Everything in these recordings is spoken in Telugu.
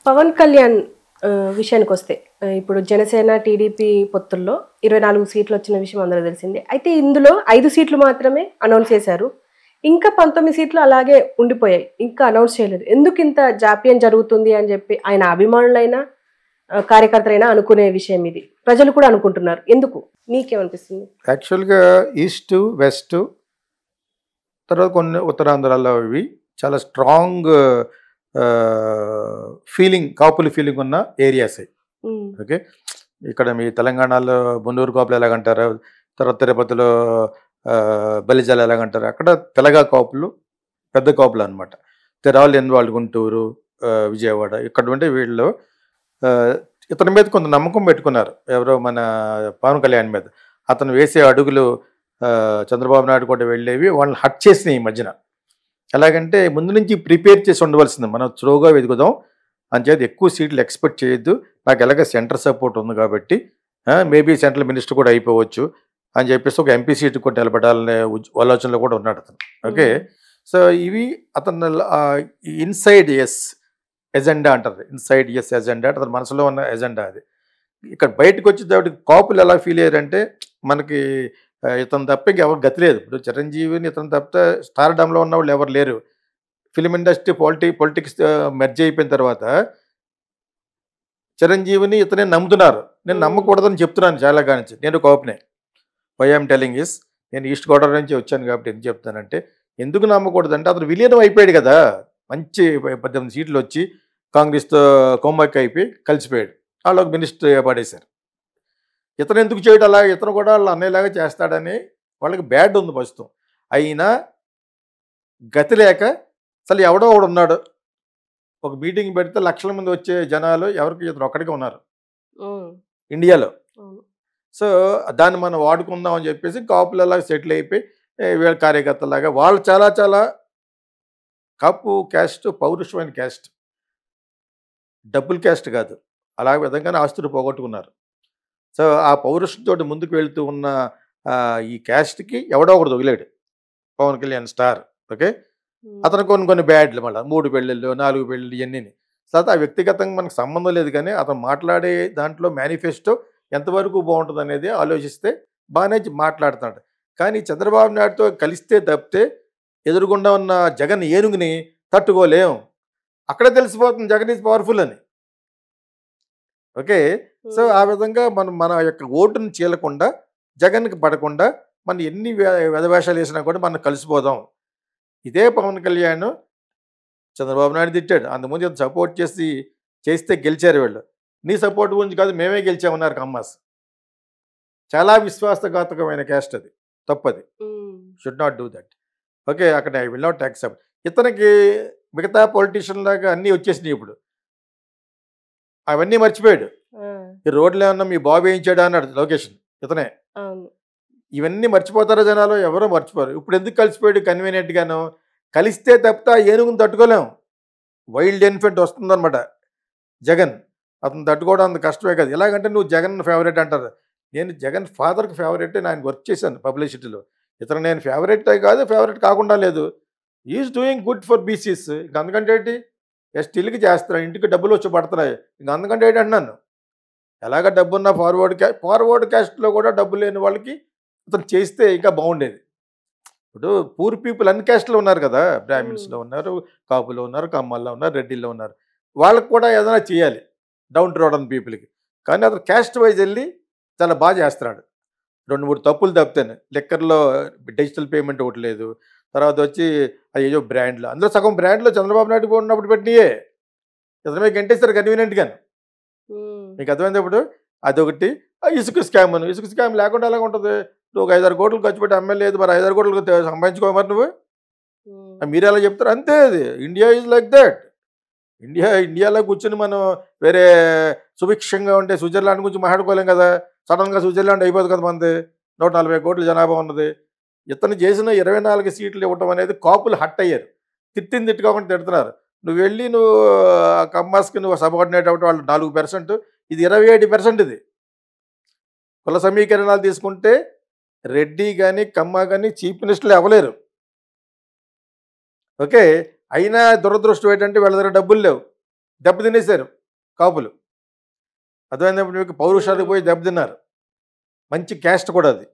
పవన్ కళ్యాణ్ విషయానికొస్తే ఇప్పుడు జనసేన, టీడీపీ పొత్తుల్లో 24 సీట్లు వచ్చిన విషయం అందరికీ తెలిసిందే. అయితే ఇందులో 5 సీట్లు మాత్రమే అనౌన్స్ చేశారు. ఇంకా 19 సీట్లు అలాగే ఉండిపోయాయి. ఇంకా అనౌన్స్ చేయలేదు. ఎందుకింత జాప్యం జరుగుతుంది అని చెప్పి ఆయన అభిమానులైనా, కార్యకర్తలైనా అనుకునే విషయం ఇది. ప్రజలు కూడా అనుకుంటున్నారు. ఎందుకు? మీకేమనిపిస్తుంది? యాక్చువల్‌గా ఈస్టు, వెస్టు తర్వాత కొన్ని ఉత్తరాంధ్రాలో ఇవి చాలా స్ట్రాంగ్ ఫీలింగ్ కాపుల ఫీలింగ్ ఉన్న ఏరియాస్ అవి. హ్మ్. ఓకే. ఇక్కడ మీ తెలంగాణలో బొన్నూరు కాపులు ఎలాగంటారు, తర్వాత తిరుపతిలో బలిజాలు ఎలాగంటారు, అక్కడ తెలగ కాపులు పెద్ద కాపులు అనమాట. తెరాలు ఎన్వాళ్ళు గుంటూరు, విజయవాడ ఇక్కడ ఉంటే వీళ్ళు ఇతని మీద కొంత నమ్మకం పెట్టుకున్నారు. ఎవరో మన పవన్ కళ్యాణ్ మీద. అతను వేసే అడుగులు చంద్రబాబు నాయుడు కూడా వెళ్ళేవి వాళ్ళని హట్ చేసినాయి ఈ మధ్యన. ఎలాగంటే ముందు నుంచి ప్రిపేర్ చేసి ఉండవలసింది, మనం స్లోగా వెతుకుదాం అంచేత ఎక్కువ సీట్లు ఎక్స్పెక్ట్ చేయొద్దు, నాకు ఎలాగ సెంటర్ సపోర్ట్ ఉంది కాబట్టి మేబీ సెంట్రల్ మినిస్టర్ కూడా అయిపోవచ్చు అని చెప్పేసి ఒక ఎంపీ సీటు కూడా నిలబడాలనే ఆలోచనలో కూడా ఉన్నాడు అతను. ఓకే. సో ఇవి అతను ఇన్సైడ్ ఎస్ ఎజెండా అంటారు. ఇన్సైడ్ ఎస్ ఎజెండా అతని మనసులో ఉన్న ఎజెండా అది. ఇక్కడ బయటకు వచ్చేటప్పటి కాపులు ఎలా ఫీల్ అయ్యారంటే మనకి ఇతను తప్ప ఇంకెవరు గతి లేదు. ఇప్పుడు చిరంజీవిని ఇతను తప్పితే స్టార్డమ్లో ఉన్న వాళ్ళు ఎవరు లేరు. ఫిలిం ఇండస్ట్రీ పొలిటిక్స్ మెర్జ్ అయిపోయిన తర్వాత చిరంజీవిని ఇతనే నమ్ముతున్నారు. నేను నమ్మకూడదని చెప్తున్నాను చాలా కానించి. నేను కాపునే. వై ఐఎమ్ టెలింగ్ ఇస్, నేను ఈస్ట్ గోదావరి నుంచి వచ్చాను కాబట్టి ఎందుకు చెప్తానంటే, ఎందుకు నమ్మకూడదంటే అతను విలీనం అయిపోయాడు కదా. మంచి 18 సీట్లు వచ్చి కాంగ్రెస్తో కొమ్మక్కి అయిపోయి కలిసిపోయాడు. వాళ్ళు ఒక మినిస్టర్ పడేశారు. ఇతను ఎందుకు చేయడం అలా, ఇతను కూడా వాళ్ళు అన్నయ్యలాగా చేస్తాడని వాళ్ళకి బ్యాడ్ ఉంది ప్రస్తుతం. అయినా గతి లేక అసలు ఎవడో ఒకడు ఉన్నాడు, ఒక మీటింగ్ పెడితే లక్షల మంది వచ్చే జనాలు ఎవరికి ఇతను ఒక్కడికే ఉన్నారు ఇండియాలో. సో దాన్ని మనం వాడుకుందాం అని చెప్పేసి కాపులలాగా సెటిల్ అయిపోయి వీళ్ళ కార్యకర్తలాగా వాళ్ళు చాలా చాలా కాపు క్యాస్ట్ పౌరుషమైన క్యాస్ట్, డబ్బుల్ క్యాస్ట్ కాదు. అలా విధంగానే ఆస్తులు పోగొట్టుకున్నారు. సో ఆ పౌరుషంతో ముందుకు వెళ్తూ ఉన్న ఈ క్యాస్ట్కి ఎవడో ఒకడు తగిలాడు పవన్ కళ్యాణ్ స్టార్. ఓకే. అతను కొన్ని బ్యాడ్లు, మళ్ళీ 3 పెళ్ళిళ్ళు 4 పెళ్ళిళ్ళు ఇవన్నీ. తర్వాత ఆ వ్యక్తిగతంగా మనకు సంబంధం లేదు, కానీ అతను మాట్లాడే దాంట్లో మేనిఫెస్టో ఎంతవరకు బాగుంటుంది అనేది ఆలోచిస్తే బాగానే మాట్లాడుతున్నాడు. కానీ చంద్రబాబు నాయుడుతో కలిస్తే తప్పితే ఎదురుగుండా ఉన్న జగన్ ఏనుగుని తట్టుకోలేం. అక్కడే తెలిసిపోతుంది జగన్ ఈజ్ పవర్ఫుల్ అని. ఓకే. సో ఆ విధంగా మన యొక్క ఓటుని చీలకుండా, జగన్కి పడకుండా మనం ఎన్ని వెధవేషాలు వేసినా కూడా మనం కలిసిపోదాం. ఇదే పవన్ కళ్యాణ్ చంద్రబాబు నాయుడు తిట్టాడు. అంతకుముందు ఇంత సపోర్ట్ చేస్తే గెలిచారు వీళ్ళు. నీ సపోర్ట్ గురించి కాదు మేమే గెలిచామన్నారు కమ్మాస్. చాలా విశ్వాసఘాతకమైన క్యాస్ట్ అది, తప్పది. Should not do that. Okay. అక్కడ ఐ విల్ నాట్ యాక్సెప్ట్. ఇతనికి మిగతా పొలిటీషియన్ లాగా అన్నీ వచ్చేసినాయి ఇప్పుడు, అవన్నీ మర్చిపోయాడు. ఈ రోడ్లు ఏమన్నా మీ బాబు వేయించాడు అన్నాడు లొకేషన్ ఇతనే. ఇవన్నీ మర్చిపోతారా జనాలు? ఎవరో మర్చిపోరు. ఇప్పుడు ఎందుకు కలిసిపోయాడు కన్వీనియంట్గాను? కలిస్తే తప్పితే ఏనుగుని తట్టుకోలేం. వైల్డ్ ఎన్ఫెంట్ వస్తుందన్నమాట జగన్. అతను తట్టుకోవడం అంత కష్టమే కదా. ఎలాగంటే నువ్వు జగన్ ఫేవరెట్ అంటారు. నేను జగన్ ఫాదర్కి ఫేవరెట్, నేను వర్క్ చేశాను పబ్లిసిటీలో. ఇతను నేను ఫేవరెట్ కాదు, ఫేవరెట్ కాకుండా లేదు. Is doing good for BCs. ఇంక అందుకంటే ఏంటి, ఎస్టీలకి చేస్తున్నాయి, ఇంటికి డబ్బులు వచ్చి పడుతున్నాయి, ఇంక అందుకంటే ఏంటి అంటున్నాను. ఎలాగ డబ్బున్న ఫార్వర్డ్ క్యాస్ట్లో కూడా డబ్బు లేని వాళ్ళకి అతను చేస్తే ఇంకా బాగుండేది. ఇప్పుడు పూర్ పీపుల్ అన్ని క్యాస్ట్లో ఉన్నారు కదా, బ్రాహ్మిన్స్లో ఉన్నారు, కాపులో ఉన్నారు, కమ్మల్లో ఉన్నారు, రెడ్డిల్లో ఉన్నారు. వాళ్ళకు కూడా ఏదైనా చేయాలి డౌన్ రోడ్ పీపుల్కి. కానీ అతను క్యాస్ట్ వైజ్ వెళ్ళి చాలా బాగా చేస్తున్నాడు. 2-3 తప్పులు తప్పితేనే, లిక్కర్లో డిజిటల్ పేమెంట్ ఒకటి లేదు. తర్వాత వచ్చి అయ్యో బ్రాండ్లు, అందులో సగం బ్రాండ్లో చంద్రబాబు నాయుడు ఉన్నప్పుడు పెట్టినాయే ఇతను మీకు గంటేస్తారు కన్వీనియంట్గాను. మీకు అర్థమైంది. ఇప్పుడు అదొకటి. ఇసుక స్కామ్ లేకుండా ఎలాగ ఉంటుంది? నువ్వు 5-6 కోట్లు ఖర్చు పెట్టి ఎమ్మెల్యే, మరి 5-6 కోట్లు సంపాదించుకో, మరి నువ్వు మీరు ఎలా చెప్తారు? అంతే, అది ఇండియా ఈజ్ లైక్ దట్. ఇండియాలో కూర్చొని మనం వేరే సుభిక్షంగా ఉంటే స్విట్జర్లాండ్ గురించి మాట్లాడుకోలేం కదా. సడన్గా స్విట్జర్లాండ్ అయిపోదు కదా, మనది 140 కోట్ల జనాభా ఉన్నది. ఇతను చేసిన 24 సీట్లు ఇవ్వటం అనేది కాపులు హట్ అయ్యారు. తిట్టుకోకుండా తిడుతున్నారు. నువ్వు వెళ్ళి కమ్మాస్కి నువ్వు సబార్డినేట్ అవ్వటం వాళ్ళు 4%, ఇది 27%. ఇది కుల సమీకరణాలు తీసుకుంటే రెడ్డి కానీ కమ్మ కానీ చీఫ్ మినిస్టర్లు అవ్వలేరు. ఓకే. అయినా దురదృష్టం ఏంటంటే వీళ్ళ దగ్గర డబ్బులు లేవు. దెబ్బతినేశారు కాపులు. అర్థమైనప్పుడు మీకు పౌరుషాలకు పోయి దెబ్బతిన్నారు. మంచి క్యాస్ట్ కూడా అది.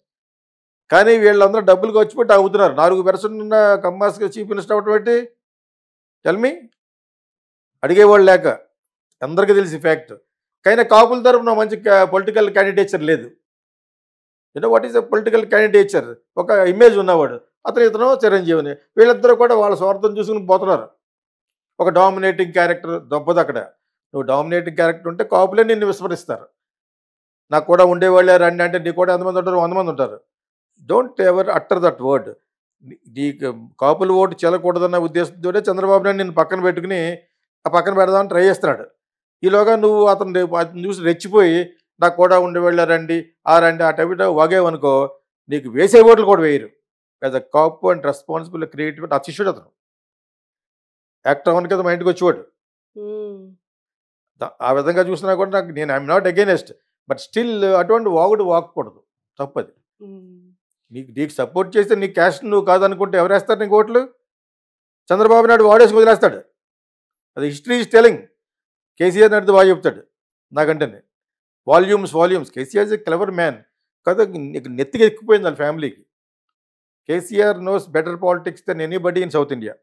కానీ వీళ్ళందరూ డబ్బులు ఖర్చు పెట్టి అవుతున్నారు. 4% ఉన్న కమ్మాస్కి చీఫ్ మినిస్టర్ అవ్వటం ఏంటి? Tell me. అడిగేవాళ్ళు లేక, అందరికీ తెలిసి ఫ్యాక్ట్. కానీ కాపుల తరపున మంచి పొలిటికల్ క్యాండిడేచర్ లేదు. What is a political candidature? ఒక ఇమేజ్ ఉన్నవాడు, ఇతను చిరంజీవిని. వీళ్ళిద్దరూ కూడా వాళ్ళ స్వార్థం చూసుకుని పోతున్నారు. ఒక డామినేటింగ్ క్యారెక్టర్ దొబ్బదు అక్కడ. నువ్వు డామినేటింగ్ క్యారెక్టర్ ఉంటే కాపులే నిన్ను విస్మరిస్తారు. నాకు కూడా ఉండేవాళ్ళే రండి అంటే నీ కూడా ఎంతమంది ఉంటారు? 100 మంది ఉంటారు. Don't ever utter that word. నీకు కాపులు ఓటు చెల్లకూడదన్న ఉద్దేశంతోనే చంద్రబాబు నాయుడు నిన్ను పక్కన పెట్టుకుని ఆ పక్కన పెడదామని ట్రై చేస్తున్నాడు. ఈలోగా నువ్వు అతను చూసి రెచ్చిపోయి నాకు కూడా ఉండేవాళ్ళే రండి, రండి ఆ టైప్ వాగేవనుకో, నీకు వేసే ఓట్లు కూడా వేయరు. As a Kapu and responsible creative అతిశుడు అతను. యాక్టర్ అవన్నీ కదా మా ఇంటికి వచ్చేవాడు. ఆ విధంగా చూసినా కూడా నేను I'm not against, but still అటువంటి వాగుడు వాగకూడదు, తప్పది. నీకు సపోర్ట్ చేస్తే నీ క్యాస్ట్ నువ్వు కాదనుకుంటే ఎవరు వేస్తారు నీకు ఓట్లు? చంద్రబాబు నాయుడు వాడేసి వదిలేస్తాడు. అది history is telling. KCR Naidu బాగా చెప్తాడు నాకంటేనే. Volumes. KCR is a clever man కదా. నీకు నెత్తికి ఎక్కిపోయింది వాళ్ళ ఫ్యామిలీకి. KCR knows better politics than anybody in South India.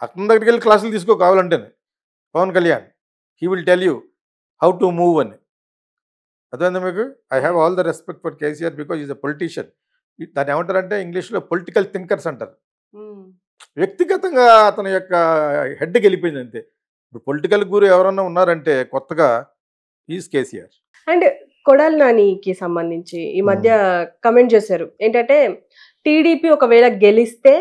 అతని దగ్గరికి వెళ్ళి క్లాసులు తీసుకో కావాలంటేనే. Pawan Kalyan, he will tell you how to move అని. అర్థమైందా మీకు? I have all the respect for KCR because is a politician. దాన్ని ఏమంటారంటే ఇంగ్లీష్లో పొలిటికల్ థింకర్స్ అంటారు. వ్యక్తిగతంగా అతని యొక్క హెడ్కి వెళ్ళిపోయింది అంతే. ఇప్పుడు పొలిటికల్ గురు ఎవరన్నా ఉన్నారంటే కొత్తగా ఈజ్ కేసీఆర్. అండ్ కొడాలి నానికి సంబంధించి ఈ మధ్య కమెంట్ చేశారు ఏంటంటే, టీడీపీ ఒకవేళ గెలిస్తే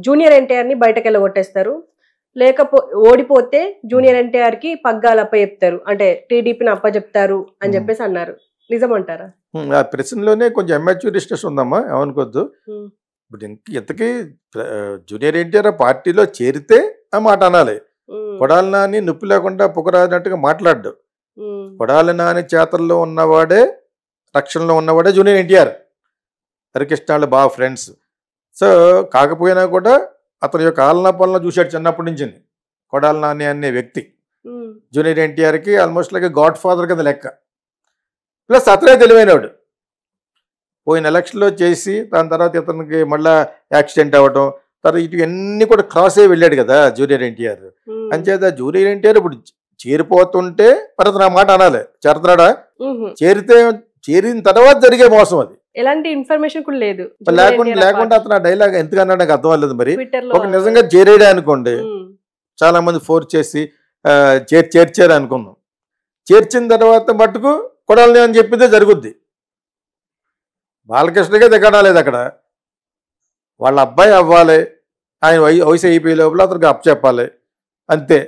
జూనియర్ ఎన్టీఆర్ని బయటకు వెళ్ళగొట్టేస్తారు, ఓడిపోతే జూనియర్ ఎన్టీఆర్ కి పగ్గాలు అప్పచెప్తారు, అంటే టీడీపీని అప్పచెప్తారు అని చెప్పేసి అన్నారు. నిజమంటారా? ఆ ప్రశ్నలోనే కొంచెం ఎమ్మెచ్యూరిస్టెస్ ఉందమ్మా, ఏమనుకోద్దు. ఇప్పుడు ఇంతకీ జూనియర్ ఎన్టీఆర్ పార్టీలో చేరితే ఆ మాట అనాలి. కొడాలి నాని నొప్పి లేకుండా పొగరానట్టుగా మాట్లాడ్డు. కొడాలి నాని చేతల్లో ఉన్నవాడే, రక్షణలో ఉన్నవాడే జూనియర్ ఎన్టీఆర్. హరికృష్ణాళ్ళు బాగా ఫ్రెండ్స్. సో కాకపోయినా కూడా అతని యొక్క ఆలనా పాలన చూశాడు చిన్నప్పటి నుంచి. కొడాలి నాని అనే వ్యక్తి జూనియర్ ఎన్టీఆర్కి ఆల్మోస్ట్ లైక్ గాడ్ ఫాదర్ కింద లెక్క. ప్లస్ అతనే తెలివైనవాడు. పోయిన ఎలక్షన్లో చేసి దాని తర్వాత ఇతనికి మళ్ళీ యాక్సిడెంట్ అవ్వటం, తర్వాత ఇవన్నీ కూడా క్రాస్ అయ్యి వెళ్ళాడు కదా జూనియర్ ఎన్టీఆర్. అంచేత జూనియర్ ఎన్టీఆర్ ఇప్పుడు చేరిపోతుంటే మరి అతను ఆ మాట అనాలి. చేరుతున్నాడా? చేరిన తర్వాత జరిగే మోసం అది. ఎలాంటి ఇన్ఫర్మేషన్ కూడా లేదు. లేకుండా అతను ఆ డైలాగ్ ఎందుకన్నా నాకు అర్థం అవ్వలేదు. మరి ఒక నిజంగా చేరేడే అనుకోండి, చాలా మంది ఫోర్స్ చేసి చేర్చారు అనుకున్నాం. చేర్చిన తర్వాత మట్టుకు కొడాలి అని చెప్పిందే జరుగుద్ది. బాలకృష్ణకే దిగడాలేదు అక్కడ. వాళ్ళ అబ్బాయి అవ్వాలి, ఆయన వయసు అయిపోయే లోపల అతనికి అప్పు చెప్పాలి అంతే.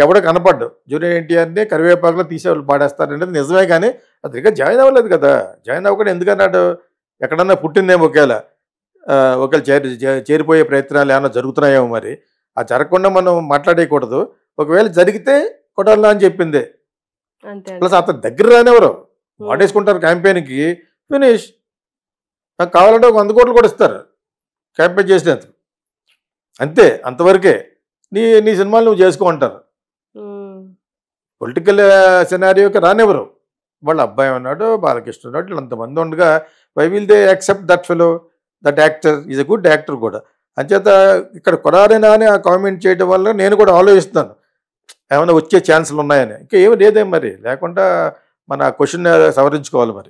ఎవడ కనపడ్డు జూనియర్ ఎన్టీఆర్ని కరివేపాకులో తీసేవాళ్ళు పాడేస్తారనేది నిజమే. కానీ అది ఇంకా జాయిన్ అవ్వలేదు కదా. జాయిన్ అవ్వకుండా ఎందుకన్నాడు? ఎక్కడన్నా పుట్టిందేమో ఒకవేళ చేరిపోయే ప్రయత్నాలు ఏమైనా జరుగుతున్నాయేమో. మరి ఆ జరగకుండా మనం మాట్లాడేయకూడదు. ఒకవేళ జరిగితే కొడాలి అని చెప్పిందే. ప్లస్ అతని దగ్గర రానివ్వరు, వాడేసుకుంటారు క్యాంపెయిన్కి. ఫినిష్. నాకు కావాలంటే ఒక 100 కోట్లు కూడా ఇస్తారు క్యాంపెయిన్ చేసినందుకు. అంతే, అంతవరకే. నీ సినిమాలు నువ్వు చేసుకోమంటారు. పొలిటికల్ సినారియోకి రానివ్వరు. వాళ్ళ అబ్బాయి ఉన్నాడు, బాలకృష్ణ ఉన్నాడు, వీళ్ళంతమంది ఉండగా why will they accept that fellow, that actor is a good actor కూడా. అంచేత ఇక్కడ కొడాలినా అని ఆ కామెంట్ చేయడం వల్ల నేను కూడా ఆలోచిస్తున్నాను ఏమైనా వచ్చే ఛాన్సులు ఉన్నాయని. ఇంకా ఏమి లేదేం మరి. లేకుండా మన క్వశ్చన్ సవరించుకోవాలి మరి.